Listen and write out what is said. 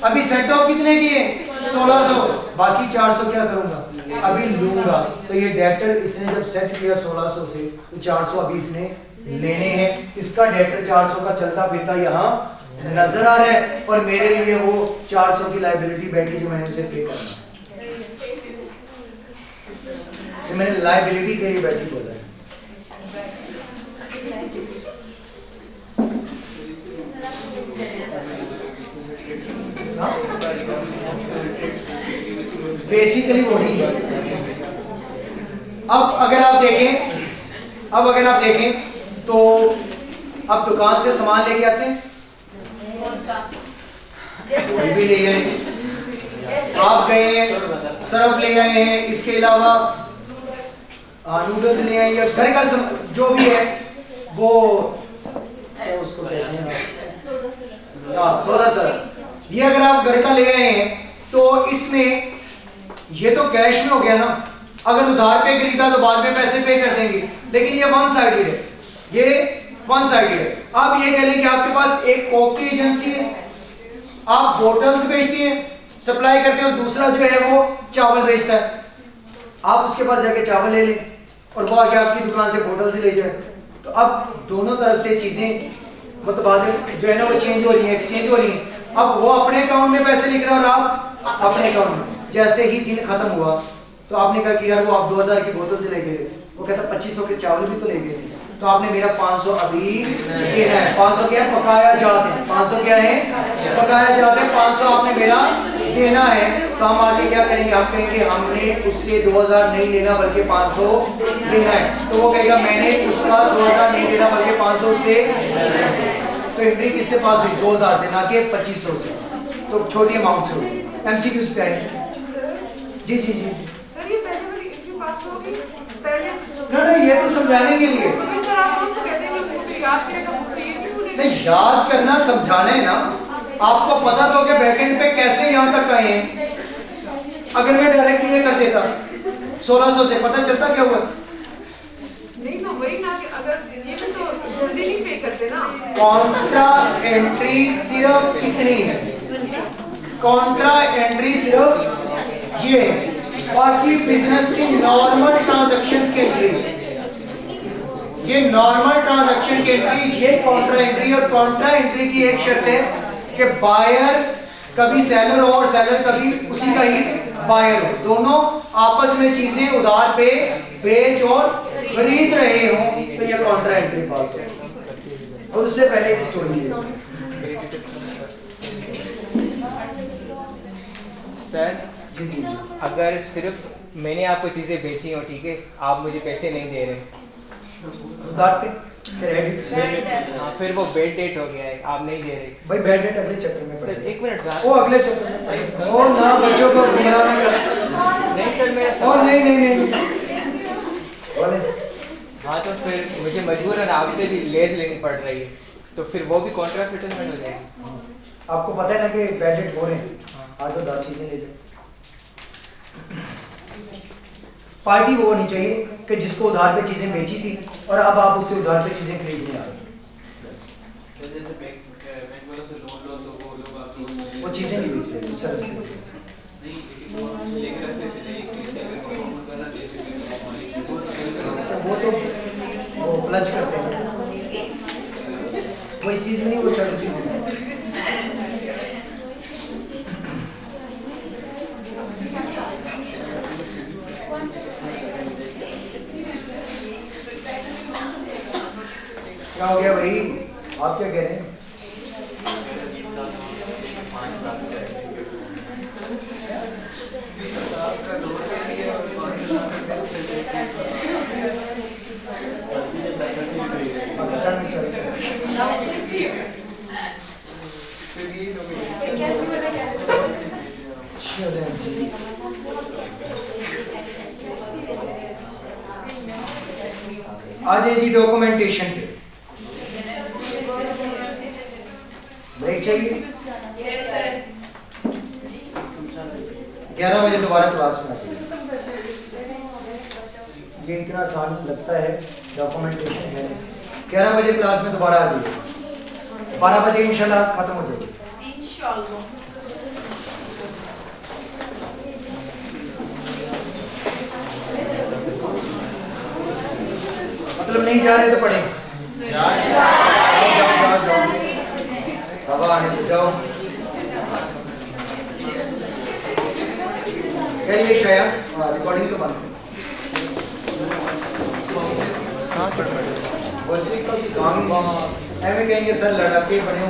अभी set of कितने किए 1600, बाकी 400 क्या करूंगा अभी लूंगा। तो ये डेटर इसने जब सेट किया 1600 से तो 400 अभी इसने लेने हैं। इसका डेटर 400 का चलता फिरता यहाँ नजर आ रहा है और मेरे लिए वो 400 की लायबिलिटी बैठी जो मैंने उसे पे करना, तो मैंने लायबिलिटी के लिए बैठी बोला है। बेसिकली वही है। अब अगर आप देखें तो अब दुकान से सामान लेके आते हैं, कोई भी ले गए, आप गए सर्फ ले आए हैं, इसके अलावा नूडल्स ले आए या घर का जो भी है वो उसको कहते हैं सोडा सर, ये अगर आप घर का ले आए हैं तो इसमें ये तो कैश में हो गया ना। अगर उधार पे खरीदा तो बाद में पैसे पे कर देंगे, लेकिन ये वन साइडेड है, ये वन साइडेड है। आप ये कह लें कि आपके पास एक कोक की एजेंसी है, आप बोतल्स बेचती हैं सप्लाई करते हैं और दूसरा जो है वो चावल बेचता है। आप उसके पास जाके चावल ले लें और वो आके आपकी दुकान से बोतल से ले जाए, तो अब दोनों तरफ से चीजें मतलब जो है ना वो चेंज हो रही है, एक्सचेंज हो रही है। अब वो अपने अकाउंट में पैसे लिख रहा है और आप अपने अकाउंट में। जैसे ही दिन खत्म हुआ तो आपने कहा कि यार वो आप 2000 की बोतल से ले गए, वो कहता 2500 के चावल भी तो ले गए, तो आपने मेरा 500 अभी देना है। 500 क्या है बकाया जाते हैं, 500 क्या है बकाया जाते हैं, 500 आपने मेरा देना है। तो हम आगे क्या करेंगे, हम कहेंगे हमने उससे 2000 नहीं लेना बल्कि 500 लेना है। तो वो कहेगा मैंने उसका 2000 नहीं लेना बल्कि 500 से। तो एंट्री किससे पास हुई 2000 से, ना कि 2500 से। तो छोटी अमाउंट से हुई। एमसीक्यूज पेरेंट्स जी जी जी सर ये पहले वाली एंट्री पास हो गई पहले ना ये तो समझाने के लिए सर आप उसको कहते हैं कि उसको याद करेगा नहीं, याद करना समझाना है ना। आपको पता तो कि बैकएंड पे कैसे यहाँ तक आए हैं। अगर मैं डायरेक्टली ये कर देता 1600 से, पता चलता क्या हुआ नहीं तो वही ना कि अगर ये भी तो जल्दी नहीं पे करते ना। कॉन्ट्रा एंट्री सिर्फ इतनी है, कॉन्ट्रा एंट्री सिर्फ ये है, बाकी बिजनेस की नॉर्मल ट्रांजैक्शंस की एंट्री, ये नॉर्मल ट्रांजैक्शन की एंट्री, ये कॉन्ट्रा एंट्री। और कॉन्ट्रा एंट्री की एक शर्त है कि बायर कभी सेलर हो और सेलर कभी उसी का ही बायर हो, दोनों आपस में चीजें उधार पे बेच और खरीद रहे हो, तो ये कॉन्ट्रा एंट्री पास हो। और उससे पहले एक स्टोरी है सर जी, अगर सिर्फ मैंने आपको चीजें बेची हो, ठीक है, आप मुझे पैसे नहीं दे रहे उधार पे क्रेडिट से, हाँ, फिर वो बेड डेट हो गया है, आप नहीं दे रहे भाई बैड डेट अगले चैप्टर में सर। एक मिनट वो अगले चैप्टर में ओ ना बच्चों को गुमराह ना कर। नहीं सर मेरा और नहीं नहीं नहीं बोले हाँ, तो फिर मुझे मजबूरन आपसे भी लेज लेनी पड़ रही है, तो फिर वो भी कॉन्ट्रैक्ट सेटलमेंट हो जाएगी। आपको पता है ना कि बैड डेट हो रहे हैं, आज तो 10 चीजें ले लो। पार्टी वो होनी चाहिए कि जिसको उधार पे चीजें बेची थी और अब आप उससे उधार पे चीजें खरीदने आ रहे हैं, वो चीजें नहीं बेच रहे उस तरह से। वो तो वो प्लज करते हैं, वो इस चीज में नहीं, वो सर्विसेज में। क्या हो गया भाई, आप क्या कह रहे हैं? पाकिस्तान में चल रहा है। आज है जी डॉक्यूमेंटेशन पे ब्रेक चाहिए। 11 बजे दोबारा क्लास में आती है। ये इतना आसान लगता है डॉक्यूमेंटेशन है। 11 बजे क्लास में दोबारा आ जाइए, 12 बजे इंशाल्लाह खत्म हो जाएगी। मतलब नहीं जा रहे तो पढ़े। जाओ हवा आने दो, जाओ। ये शाया रिकॉर्डिंग तो बंद बच्चे का भी काम एवं कहेंगे सर लड़के बने